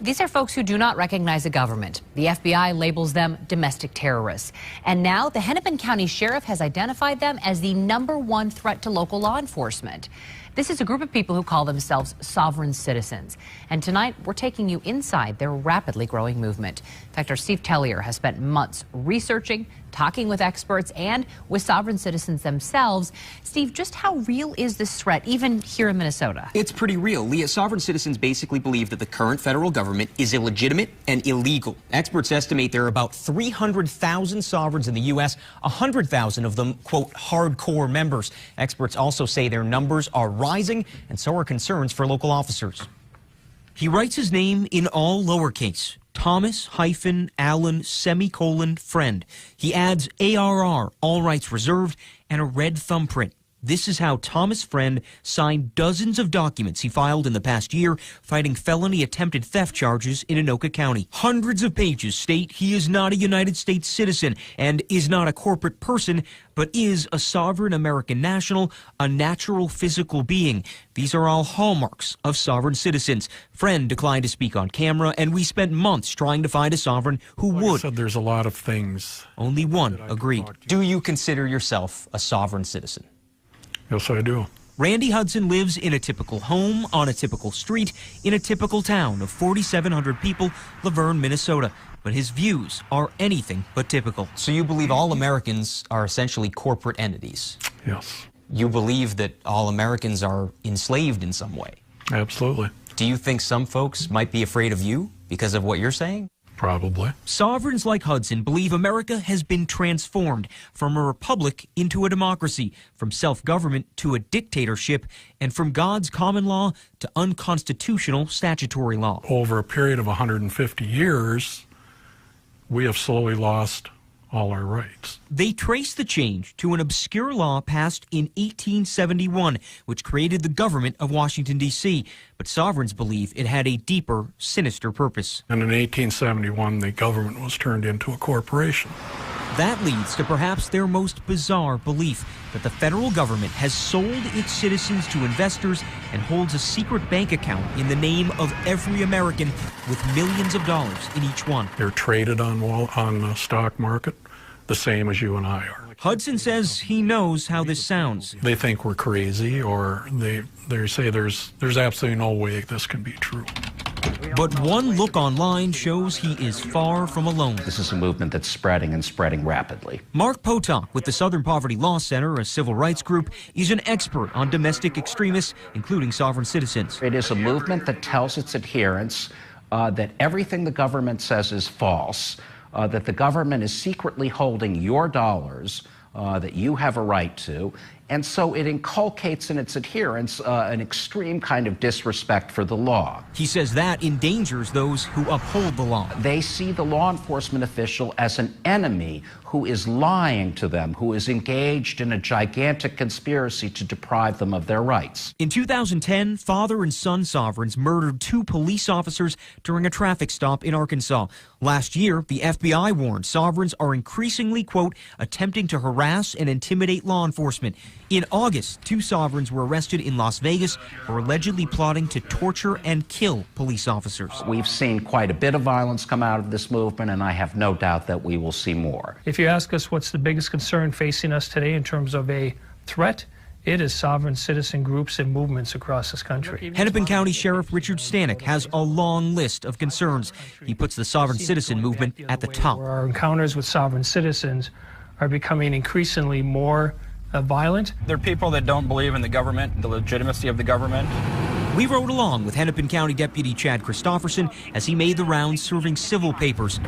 These are folks who do not recognize the government. The FBI labels them domestic terrorists. And now the Hennepin County Sheriff has identified them as the #1 threat to local law enforcement. This is a group of people who call themselves sovereign citizens. And tonight, we're taking you inside their rapidly growing movement. In fact, our Steve Tellier has spent months researching, talking with experts, and with sovereign citizens themselves. Steve, just how real is this threat, even here in Minnesota? It's pretty real. Leah, sovereign citizens basically believe that the current federal government is illegitimate and illegal. Experts estimate there are about 300,000 sovereigns in the U.S., 100,000 of them, quote, hardcore members. Experts also say their numbers are rising, and so are concerns for local officers. He writes his name in all lowercase. Thomas-Allen, friend. He adds ARR, all rights reserved, and a red thumbprint. This is how Thomas Friend signed dozens of documents he filed in the past year fighting felony attempted theft charges in Anoka County. Hundreds of pages state he is not a United States citizen and is not a corporate person, but is a sovereign American national, a natural physical being. These are all hallmarks of sovereign citizens. Friend declined to speak on camera, and we spent months trying to find a sovereign who would. I said, there's a lot of things. Only one agreed. Do you consider yourself a sovereign citizen? Yes, I do. Randy Hudson lives in a typical home, on a typical street, in a typical town of 4,700 people, Laverne, Minnesota. But his views are anything but typical. So you believe all Americans are essentially corporate entities? Yes. You believe that all Americans are enslaved in some way? Absolutely. Do you think some folks might be afraid of you because of what you're saying? Probably. Sovereigns like Hudson believe America has been transformed from a republic into a democracy, from self-government to a dictatorship, and from God's common law to unconstitutional statutory law. Over a period of 150 years, we have slowly lost all our rights. They trace the change to an obscure law passed in 1871, which created the government of Washington, D.C., but sovereigns believe it had a deeper, sinister purpose. And in 1871, the government was turned into a corporation. That leads to perhaps their most bizarre belief that the federal government has sold its citizens to investors and holds a secret bank account in the name of every American with millions of dollars in each one. They're traded on the stock market the same as you and I are. Hudson says he knows how this sounds. They think we're crazy, or they say there's absolutely no way this can be true. But one look online shows he is far from alone. This is a movement that's spreading and spreading rapidly. Mark Potok with the Southern Poverty Law Center, a civil rights group, is an expert on domestic extremists, including sovereign citizens. It is a movement that tells its adherents that everything the government says is false, that the government is secretly holding your dollars that you have a right to, and so it inculcates in its adherents an extreme kind of disrespect for the law. He says that endangers those who uphold the law. They see the law enforcement official as an enemy who is lying to them, who is engaged in a gigantic conspiracy to deprive them of their rights. In 2010, father and son sovereigns murdered 2 police officers during a traffic stop in Arkansas. Last year, the FBI warned sovereigns are increasingly, quote, attempting to harass and intimidate law enforcement. In August, 2 sovereigns were arrested in Las Vegas for allegedly plotting to torture and kill police officers. We've seen quite a bit of violence come out of this movement, and I have no doubt that we will see more. If you ask us what's the biggest concern facing us today in terms of a threat, it is sovereign citizen groups and movements across this country. Hennepin County Sheriff Richard Stanek has a long list of concerns. He puts the sovereign citizen movement at the top. Our encounters with sovereign citizens are becoming increasingly more violent. They're people that don't believe in the government, the legitimacy of the government. We rode along with Hennepin County Deputy Chad Christopherson as he made the rounds serving civil papers.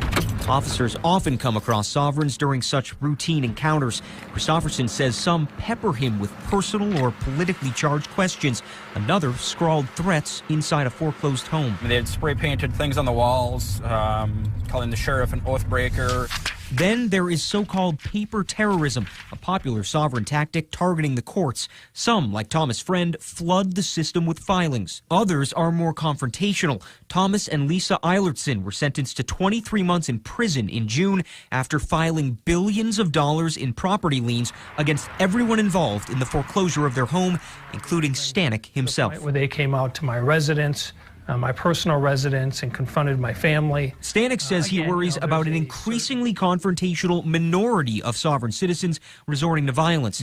Officers often come across sovereigns during such routine encounters. Christopherson says some pepper him with personal or politically charged questions. Another scrawled threats inside a foreclosed home. They had spray painted things on the walls, calling the sheriff an oath breaker. Then there is so-called paper terrorism, a popular sovereign tactic targeting the courts. Some, like Thomas Friend, flood the system with filings. Others are more confrontational. Thomas and Lisa Eilertson were sentenced to 23 months in prison in June after filing billions of dollars in property liens against everyone involved in the foreclosure of their home, including Stanek himself. Where they came out to my residence, my personal residence and confronted my family. Stanek says he worries about an increasingly confrontational minority of sovereign citizens resorting to violence.